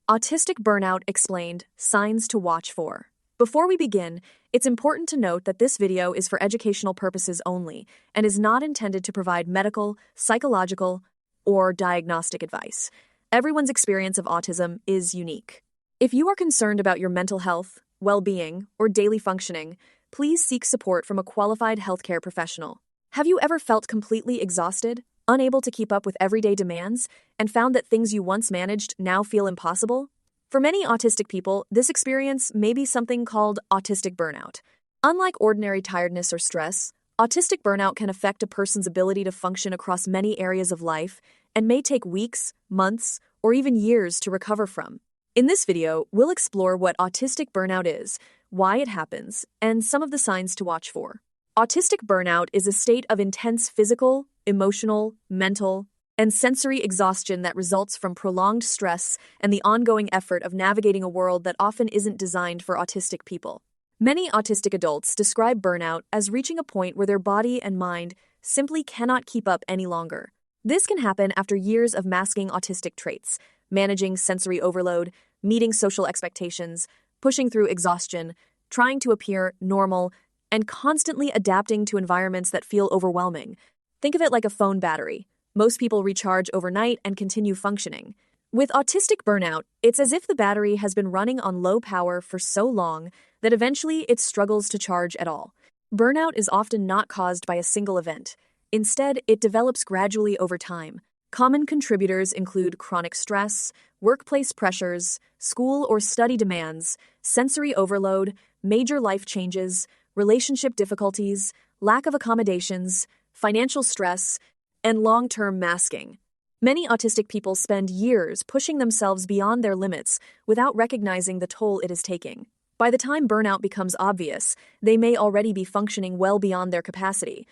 Autistic Burnout Explained, Signs to Watch For. Before we begin, it's important to note that this video is for educational purposes only and is not intended to provide medical, psychological, or diagnostic advice. Everyone's experience of autism is unique. If you are concerned about your mental health, well-being, or daily functioning, please seek support from a qualified healthcare professional. Have you ever felt completely exhausted, unable to keep up with everyday demands, and found that things you once managed now feel impossible? For many autistic people, this experience may be something called autistic burnout. Unlike ordinary tiredness or stress, autistic burnout can affect a person's ability to function across many areas of life and may take weeks, months, or even years to recover from. In this video, we'll explore what autistic burnout is, why it happens, and some of the signs to watch for. Autistic burnout is a state of intense physical, emotional, mental, and sensory exhaustion that results from prolonged stress and the ongoing effort of navigating a world that often isn't designed for autistic people. Many autistic adults describe burnout as reaching a point where their body and mind simply cannot keep up any longer. This can happen after years of masking autistic traits, managing sensory overload, meeting social expectations, pushing through exhaustion, trying to appear normal, and constantly adapting to environments that feel overwhelming. Think of it like a phone battery. Most people recharge overnight and continue functioning. With autistic burnout, it's as if the battery has been running on low power for so long that eventually it struggles to charge at all. Burnout is often not caused by a single event. Instead, it develops gradually over time. Common contributors include chronic stress, workplace pressures, school or study demands, sensory overload, major life changes, relationship difficulties, lack of accommodations, financial stress, and long-term masking. Many autistic people spend years pushing themselves beyond their limits without recognizing the toll it is taking. By the time burnout becomes obvious, they may already be functioning well beyond their capacity.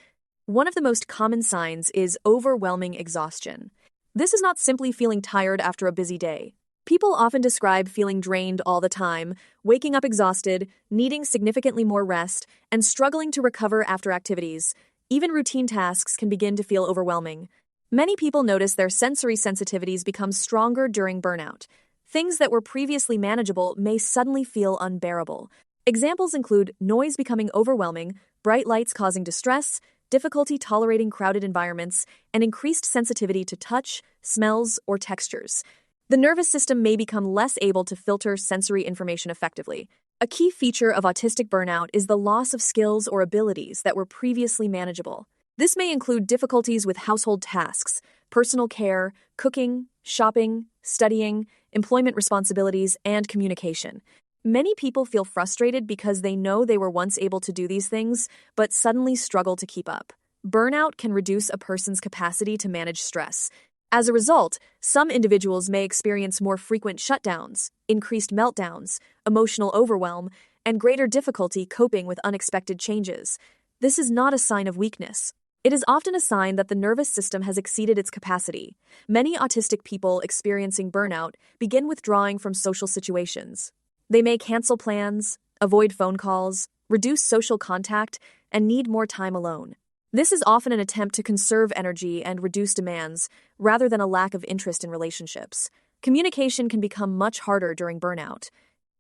One of the most common signs is overwhelming exhaustion. This is not simply feeling tired after a busy day. People often describe feeling drained all the time, waking up exhausted, needing significantly more rest, and struggling to recover after activities. Even routine tasks can begin to feel overwhelming. Many people notice their sensory sensitivities become stronger during burnout. Things that were previously manageable may suddenly feel unbearable. Examples include noise becoming overwhelming, bright lights causing distress, difficulty tolerating crowded environments, and increased sensitivity to touch, smells, or textures. The nervous system may become less able to filter sensory information effectively. A key feature of autistic burnout is the loss of skills or abilities that were previously manageable. This may include difficulties with household tasks, personal care, cooking, shopping, studying, employment responsibilities, and communication. Many people feel frustrated because they know they were once able to do these things, but suddenly struggle to keep up. Burnout can reduce a person's capacity to manage stress. As a result, some individuals may experience more frequent shutdowns, increased meltdowns, emotional overwhelm, and greater difficulty coping with unexpected changes. This is not a sign of weakness. It is often a sign that the nervous system has exceeded its capacity. Many autistic people experiencing burnout begin withdrawing from social situations. They may cancel plans, avoid phone calls, reduce social contact, and need more time alone. This is often an attempt to conserve energy and reduce demands, rather than a lack of interest in relationships. Communication can become much harder during burnout.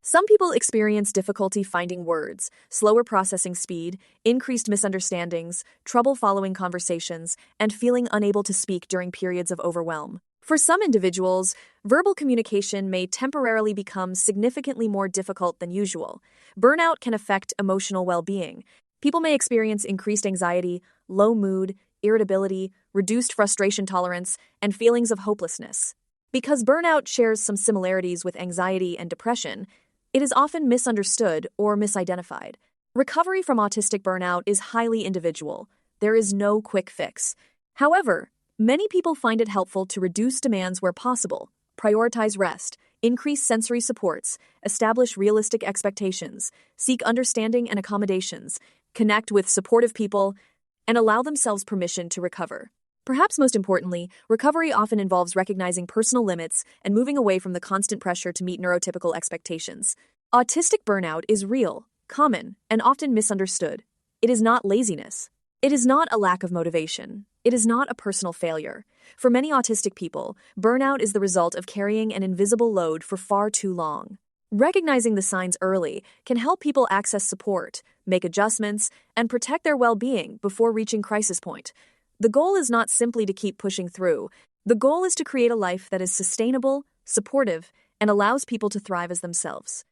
Some people experience difficulty finding words, slower processing speed, increased misunderstandings, trouble following conversations, and feeling unable to speak during periods of overwhelm. For some individuals, verbal communication may temporarily become significantly more difficult than usual. Burnout can affect emotional well-being. People may experience increased anxiety, low mood, irritability, reduced frustration tolerance, and feelings of hopelessness. Because burnout shares some similarities with anxiety and depression, it is often misunderstood or misidentified. Recovery from autistic burnout is highly individual. There is no quick fix. However, many people find it helpful to reduce demands where possible, prioritize rest, increase sensory supports, establish realistic expectations, seek understanding and accommodations, connect with supportive people, and allow themselves permission to recover. Perhaps most importantly, recovery often involves recognizing personal limits and moving away from the constant pressure to meet neurotypical expectations. Autistic burnout is real, common, and often misunderstood. It is not laziness. It is not a lack of motivation. It is not a personal failure. For many autistic people, burnout is the result of carrying an invisible load for far too long. Recognizing the signs early can help people access support, make adjustments, and protect their well-being before reaching crisis point. The goal is not simply to keep pushing through. The goal is to create a life that is sustainable, supportive, and allows people to thrive as themselves.